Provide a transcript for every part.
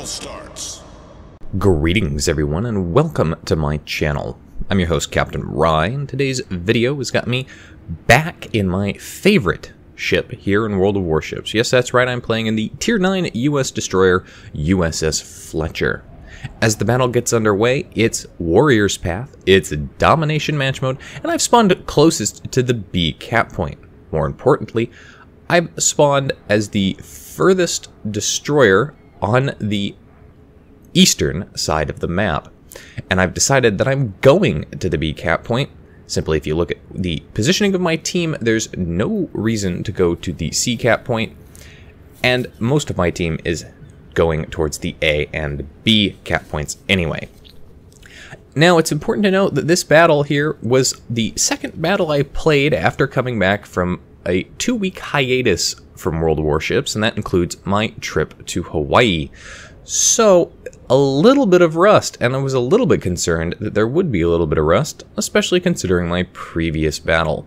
starts. Greetings everyone and welcome to my channel. I'm your host Captain Rye, and today's video has got me back in my favorite ship here in World of Warships. Yes, that's right, I'm playing in the Tier 9 US destroyer USS Fletcher. As the battle gets underway, it's Warrior's Path, it's Domination Match Mode, and I've spawned closest to the B cap point. More importantly, I've spawned as the furthest destroyer on the eastern side of the map. And I've decided that I'm going to the B cap point. Simply, if you look at the positioning of my team, there's no reason to go to the C cap point. And most of my team is going towards the A and B cap points anyway. Now, it's important to note that this battle here was the second battle I played after coming back from a 2-week hiatus from World Warships, and that includes my trip to Hawaii. So, a little bit of rust, and I was a little bit concerned that there would be a little bit of rust, especially considering my previous battle.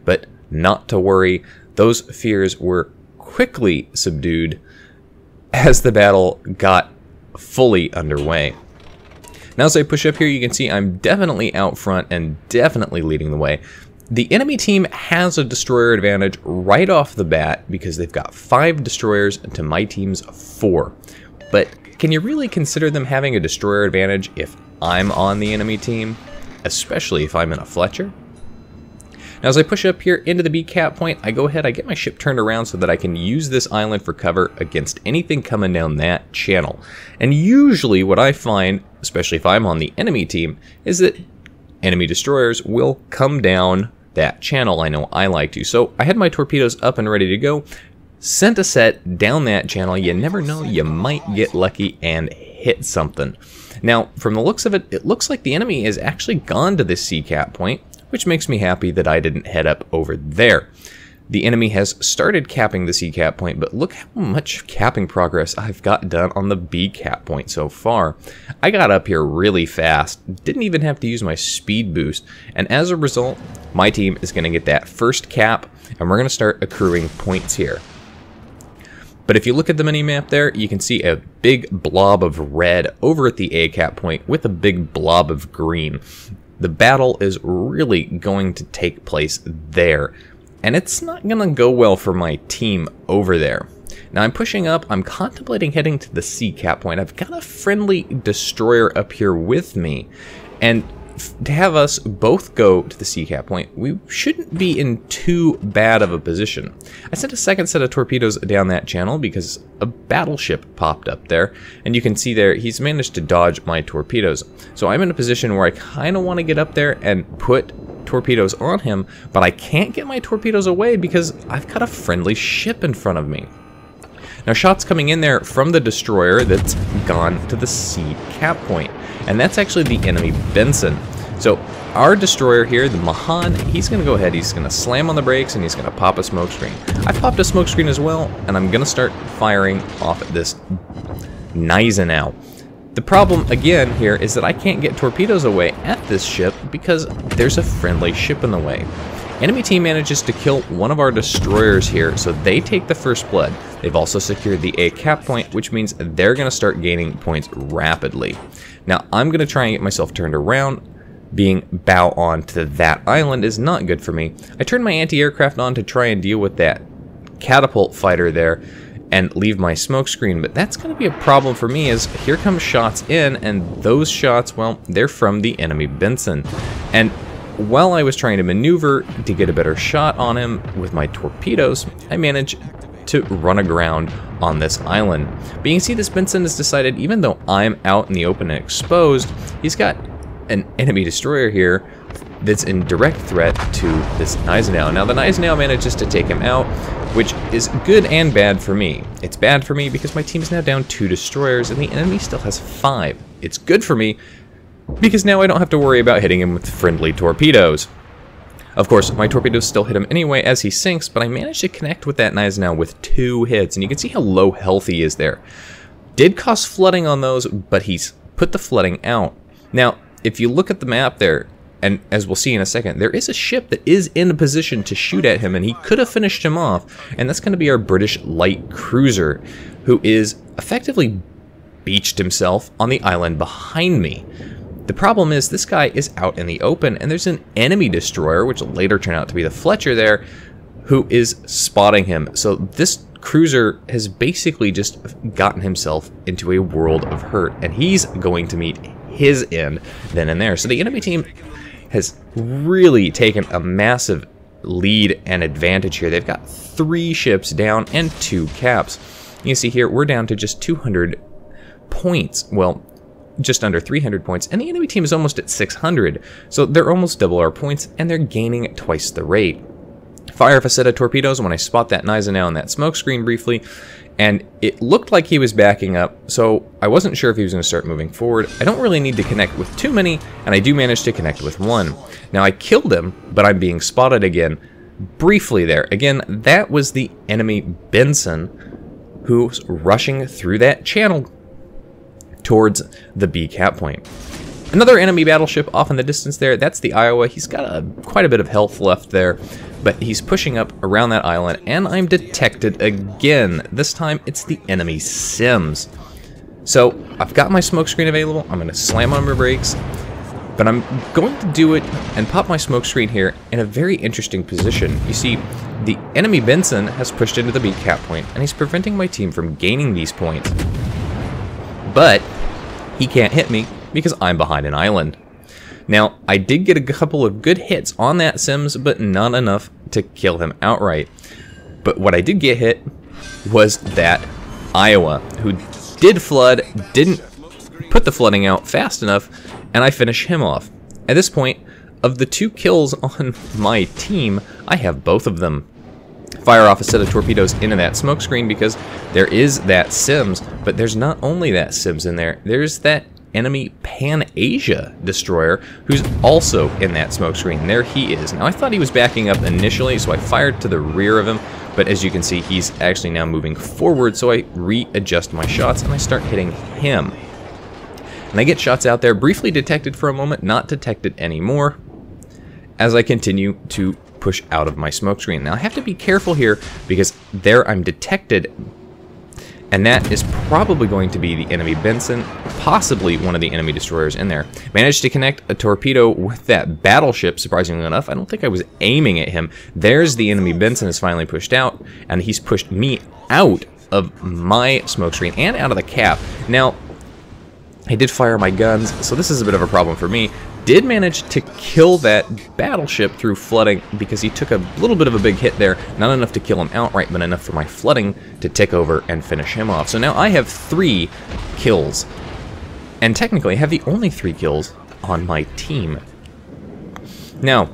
But not to worry, those fears were quickly subdued as the battle got fully underway. Now as I push up here, you can see I'm definitely out front and definitely leading the way. The enemy team has a destroyer advantage right off the bat because they've got 5 destroyers to my team's 4. But can you really consider them having a destroyer advantage if I'm on the enemy team? Especially if I'm in a Fletcher? Now as I push up here into the B cap point, I go ahead, I get my ship turned around so that I can use this island for cover against anything coming down that channel. And usually what I find, especially if I'm on the enemy team, is that enemy destroyers will come down that channel. I know I like to. So I had my torpedoes up and ready to go, sent a set down that channel. You never know, you might get lucky and hit something. Now, from the looks of it, it looks like the enemy has actually gone to this C cap point, which makes me happy that I didn't head up over there. The enemy has started capping the C cap point, but look how much capping progress I've got done on the B cap point so far. I got up here really fast, didn't even have to use my speed boost, and as a result, my team is going to get that first cap, and we're going to start accruing points here. But if you look at the mini-map there, you can see a big blob of red over at the A cap point with a big blob of green. The battle is really going to take place there, and it's not going to go well for my team over there. Now I'm pushing up, I'm contemplating heading to the C cap point. I've got a friendly destroyer up here with me, and to have us both go to the C cap point, we shouldn't be in too bad of a position. I sent a second set of torpedoes down that channel because a battleship popped up there, and you can see there he's managed to dodge my torpedoes. So I'm in a position where I kind of want to get up there and put torpedoes on him, but I can't get my torpedoes away because I've got a friendly ship in front of me. Now shots coming in there from the destroyer that's gone to the C cap point, and that's actually the enemy Benson. So our destroyer here, the Mahan, he's going to go ahead, he's going to slam on the brakes, and he's going to pop a smokescreen. I popped a smokescreen as well, and I'm going to start firing off at this Gneisenau. The problem again here is that I can't get torpedoes away at this ship because there's a friendly ship in the way. Enemy team manages to kill one of our destroyers here, so they take the first blood. They've also secured the A cap point, which means they're going to start gaining points rapidly. Now, I'm going to try and get myself turned around. Being bow on to that island is not good for me. I turned my anti-aircraft on to try and deal with that catapult fighter there and leave my smoke screen, but that's going to be a problem for me as here come shots in, and those shots, well, they're from the enemy Benson. And while I was trying to maneuver to get a better shot on him with my torpedoes, I managed to run aground on this island. But you can see this Benson has decided, even though I'm out in the open and exposed, he's got an enemy destroyer here that's in direct threat to this Gneisenau. Now the Gneisenau manages to take him out, which is good and bad for me. It's bad for me because my team is now down 2 destroyers and the enemy still has 5. It's good for me because now I don't have to worry about hitting him with friendly torpedoes. Of course, my torpedoes still hit him anyway as he sinks, but I managed to connect with that Gneisenau with 2 hits, and you can see how low health he is there. Did cost flooding on those, but he's put the flooding out. Now, if you look at the map there, and as we'll see in a second, there is a ship that is in a position to shoot at him, and he could have finished him off, and that's going to be our British light cruiser, who is effectively beached himself on the island behind me. The problem is this guy is out in the open, and there's an enemy destroyer, which will later turn out to be the Fletcher there, who is spotting him. So this cruiser has basically just gotten himself into a world of hurt, and he's going to meet his end then and there. So the enemy team has really taken a massive lead and advantage here. They've got 3 ships down and 2 caps. You can see here we're down to just 200 points. Well, just under 300 points, and the enemy team is almost at 600. So they're almost double our points, and they're gaining at twice the rate. Fire off a set of torpedoes when I spot that Gneisenau in that smoke screen briefly, and it looked like he was backing up, so I wasn't sure if he was going to start moving forward. I don't really need to connect with too many, and I do manage to connect with one. Now I killed him, but I'm being spotted again briefly there. Again, that was the enemy Benson who's rushing through that channel towards the B cap point. Another enemy battleship off in the distance there, that's the Iowa. He's got quite a bit of health left there, but he's pushing up around that island, and I'm detected again. This time it's the enemy Sims. So I've got my smoke screen available. I'm going to slam on my brakes, but I'm going to do it and pop my smoke screen here in a very interesting position. You see, the enemy Benson has pushed into the B cap point, and he's preventing my team from gaining these points. But he can't hit me because I'm behind an island. Now, I did get a couple of good hits on that Sims, but not enough to kill him outright. But what I did get hit was that Iowa, who did flood, didn't put the flooding out fast enough, and I finish him off. At this point, of the 2 kills on my team, I have both of them. Fire off a set of torpedoes into that smoke screen because there is that Sims, but there's not only that Sims in there, there's that enemy Pan-Asia destroyer who's also in that smoke screen. There he is. Now I thought he was backing up initially, so I fired to the rear of him, but as you can see, he's actually now moving forward, so I readjust my shots and I start hitting him. And I get shots out there, briefly detected for a moment, not detected anymore, as I continue to push out of my smoke screen. Now I have to be careful here because there I'm detected, and that is probably going to be the enemy Benson, possibly one of the enemy destroyers in there. Managed to connect a torpedo with that battleship, surprisingly enough. I don't think I was aiming at him. There's the enemy Benson is finally pushed out, and he's pushed me out of my smoke screen and out of the cap. Now, I did fire my guns, so this is a bit of a problem for me. Did manage to kill that battleship through flooding because he took a little bit of a big hit there. Not enough to kill him outright, but enough for my flooding to tick over and finish him off. So now I have 3 kills. And technically I have the only 3 kills on my team. Now,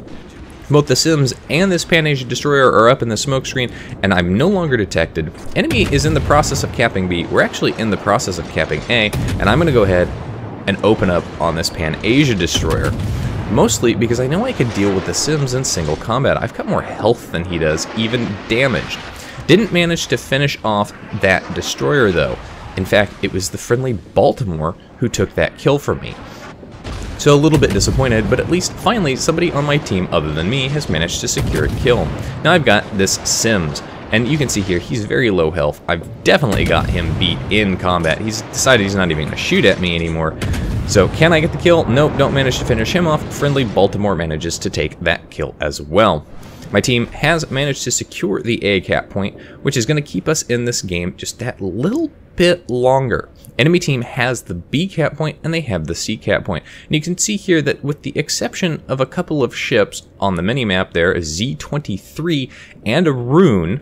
both the Sims and this Pan-Asia destroyer are up in the smoke screen, and I'm no longer detected. Enemy is in the process of capping B. We're actually in the process of capping A, and I'm going to go ahead and open up on this Pan-Asia destroyer. Mostly because I know I can deal with the Sims in single combat. I've got more health than he does, even damaged. Didn't manage to finish off that destroyer though. In fact, it was the friendly Baltimore who took that kill from me. So a little bit disappointed, but at least finally somebody on my team other than me has managed to secure a kill. Now I've got this Sims, and you can see here he's very low health. I've definitely got him beat in combat. He's decided he's not even going to shoot at me anymore. So can I get the kill? Nope, don't manage to finish him off. Friendly Baltimore manages to take that kill as well. My team has managed to secure the A cap point, which is going to keep us in this game just that little bit longer. Enemy team has the B cap point and they have the C cap point. And you can see here that with the exception of a couple of ships on the minimap there, a Z-23 and a Rune,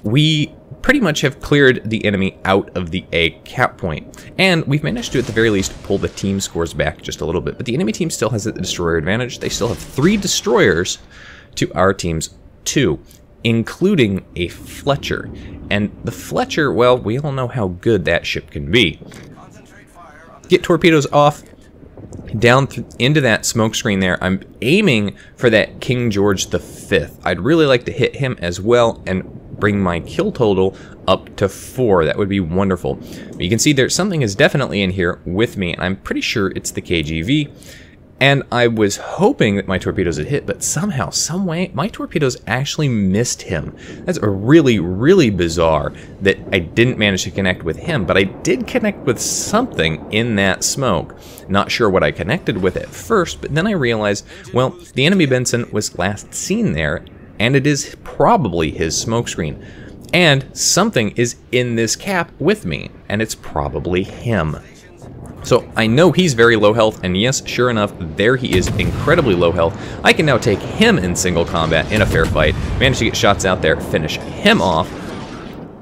we pretty much have cleared the enemy out of the A cap point. And we've managed to, at the very least, pull the team scores back just a little bit. But the enemy team still has the destroyer advantage. They still have 3 destroyers to our team's 2, including a Fletcher. And the Fletcher, well, we all know how good that ship can be. Get torpedoes off, down into that smoke screen there. I'm aiming for that King George V. I'd really like to hit him as well and bring my kill total up to 4. That would be wonderful. But you can see there something is definitely in here with me, and I'm pretty sure it's the KGV. And I was hoping that my torpedoes had hit, but somehow, some way, my torpedoes actually missed him. That's really, really bizarre that I didn't manage to connect with him, but I did connect with something in that smoke. Not sure what I connected with at first, but then I realized, well, the enemy Benson was last seen there, and it is probably his smokescreen. And something is in this cap with me, and it's probably him. So I know he's very low health, and yes, sure enough, there he is, incredibly low health. I can now take him in single combat in a fair fight, manage to get shots out there, finish him off,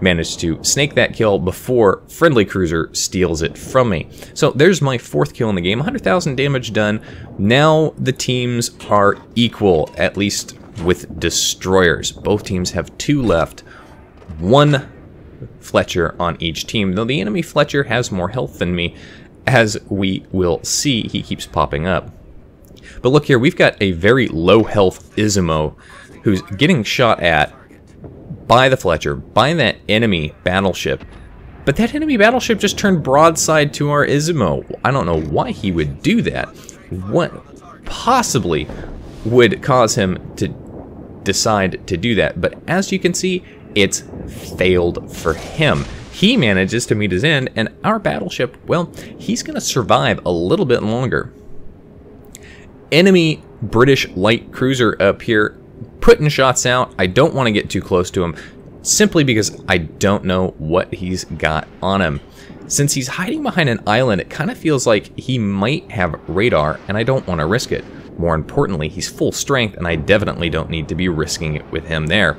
manage to snake that kill before friendly cruiser steals it from me. So there's my 4th kill in the game, 100,000 damage done. Now the teams are equal, at least with destroyers. Both teams have 2 left, 1 Fletcher on each team, though the enemy Fletcher has more health than me. As we will see, he keeps popping up. But look here, we've got a very low health Izumo who's getting shot at by the Fletcher, by that enemy battleship. But that enemy battleship just turned broadside to our Izumo. I don't know why he would do that. What possibly would cause him to decide to do that? But as you can see, it's failed for him. He manages to meet his end, and our battleship, well, he's going to survive a little bit longer. Enemy British light cruiser up here, putting shots out. I don't want to get too close to him, simply because I don't know what he's got on him. Since he's hiding behind an island, it kind of feels like he might have radar, and I don't want to risk it. More importantly, he's full strength, and I definitely don't need to be risking it with him there.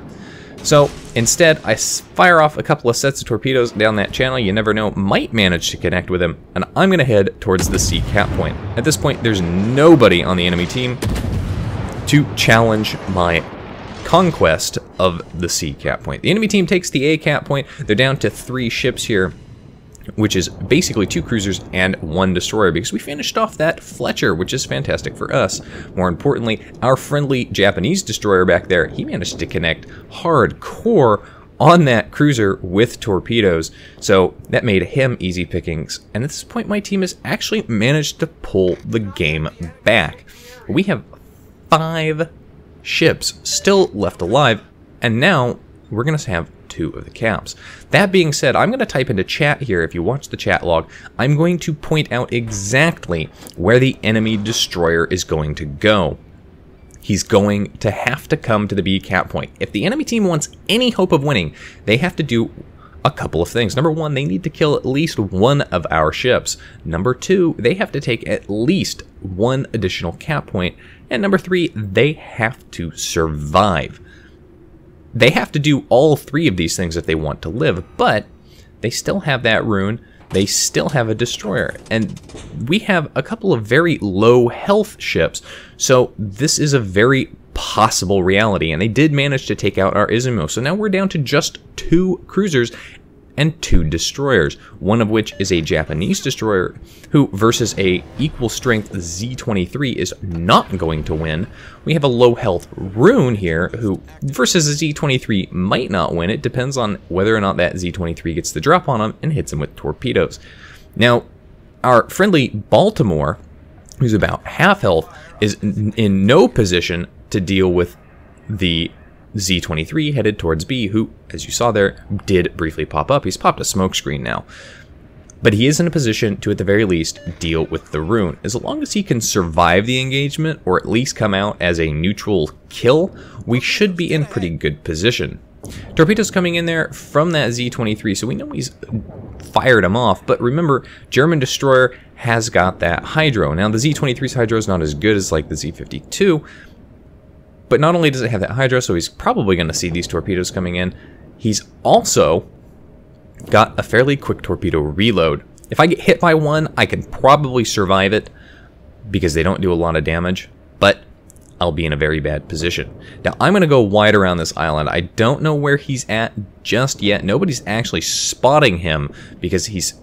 So instead, I fire off a couple of sets of torpedoes down that channel. You never know, might manage to connect with him, and I'm going to head towards the C cap point. At this point, there's nobody on the enemy team to challenge my conquest of the C cap point. The enemy team takes the A cap point. They're down to 3 ships here, which is basically 2 cruisers and 1 destroyer, because we finished off that Fletcher, which is fantastic for us. More importantly, our friendly Japanese destroyer back there, he managed to connect hardcore on that cruiser with torpedoes, so that made him easy pickings. And at this point, my team has actually managed to pull the game back. We have 5 ships still left alive, and now we're going to have 2 of the caps. That being said, I'm going to type into chat here. If you watch the chat log, I'm going to point out exactly where the enemy destroyer is going to go. He's going to have to come to the B cap point. If the enemy team wants any hope of winning, they have to do a couple of things. Number 1, they need to kill at least 1 of our ships. Number 2, they have to take at least 1 additional cap point. And number 3, they have to survive. They have to do all 3 of these things if they want to live, but they still have that rune, they still have a destroyer, and we have a couple of very low health ships, so this is a very possible reality, and they did manage to take out our Izumo, so now we're down to just 2 cruisers and 2 destroyers, one of which is a Japanese destroyer who versus a equal strength Z-23 is not going to win. We have a low health Rune here who versus a Z-23 might not win. It depends on whether or not that Z-23 gets the drop on him and hits him with torpedoes. Now our friendly Baltimore, who's about half health, is in no position to deal with the Z-23 headed towards B, who, as you saw there, did briefly pop up. He's popped a smoke screen now. But he is in a position to, at the very least, deal with the rune. As long as he can survive the engagement, or at least come out as a neutral kill, we should be in pretty good position. Torpedoes coming in there from that Z-23, so we know he's fired him off, but remember, German destroyer has got that hydro. Now, the Z-23's hydro is not as good as, like, the Z-52, but not only does it have that hydro, so he's probably going to see these torpedoes coming in, he's also got a fairly quick torpedo reload. If I get hit by one, I can probably survive it because they don't do a lot of damage, but I'll be in a very bad position. Now, I'm going to go wide around this island. I don't know where he's at just yet. Nobody's actually spotting him because he's...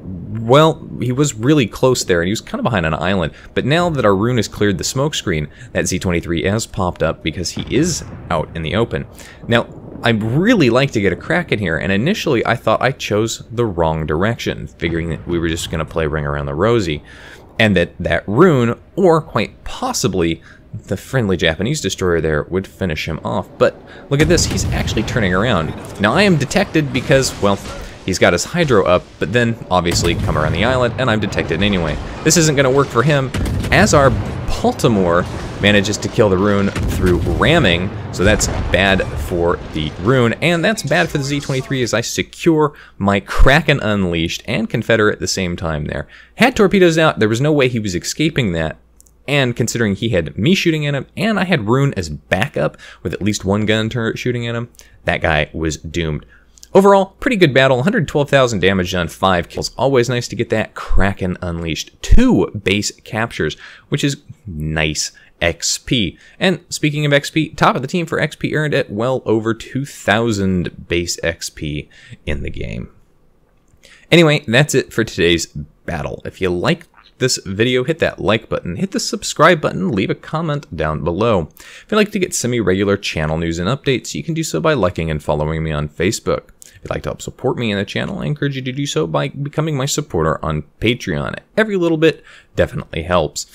well, he was really close there, and he was kind of behind an island. But now that our rune has cleared the smoke screen, that Z-23 has popped up because he is out in the open. Now, I'd really like to get a Kraken here, and initially I thought I chose the wrong direction, figuring that we were just going to play Ring Around the Rosie. and that rune, or quite possibly the friendly Japanese destroyer there, would finish him off. But look at this, he's actually turning around. Now I am detected because, well, he's got his hydro up, but then obviously come around the island and I'm detected anyway. This isn't going to work for him, as our Baltimore manages to kill the rune through ramming, so that's bad for the rune, and that's bad for the Z-23 as I secure my Kraken Unleashed and Confederate at the same time there. Had torpedoes out, there was no way he was escaping that, and considering he had me shooting at him, and I had rune as backup with at least one gun turret shooting at him, that guy was doomed. Overall, pretty good battle, 112,000 damage done, 5 kills. Always nice to get that Kraken Unleashed. 2 base captures, which is nice XP. And speaking of XP, top of the team for XP earned at well over 2,000 base XP in the game. Anyway, that's it for today's battle. If you like this video, hit that like button, hit the subscribe button, leave a comment down below. If you'd like to get semi-regular channel news and updates, you can do so by liking and following me on Facebook. If you'd like to help support me in the channel, I encourage you to do so by becoming my supporter on Patreon. Every little bit definitely helps.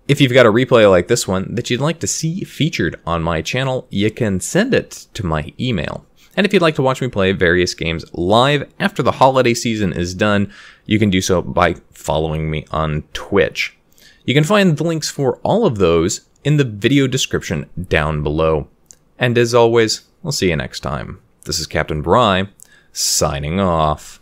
If you've got a replay like this one that you'd like to see featured on my channel, you can send it to my email. And if you'd like to watch me play various games live after the holiday season is done, you can do so by following me on Twitch. You can find the links for all of those in the video description down below. And as always, I'll see you next time. This is Captain Bry, signing off.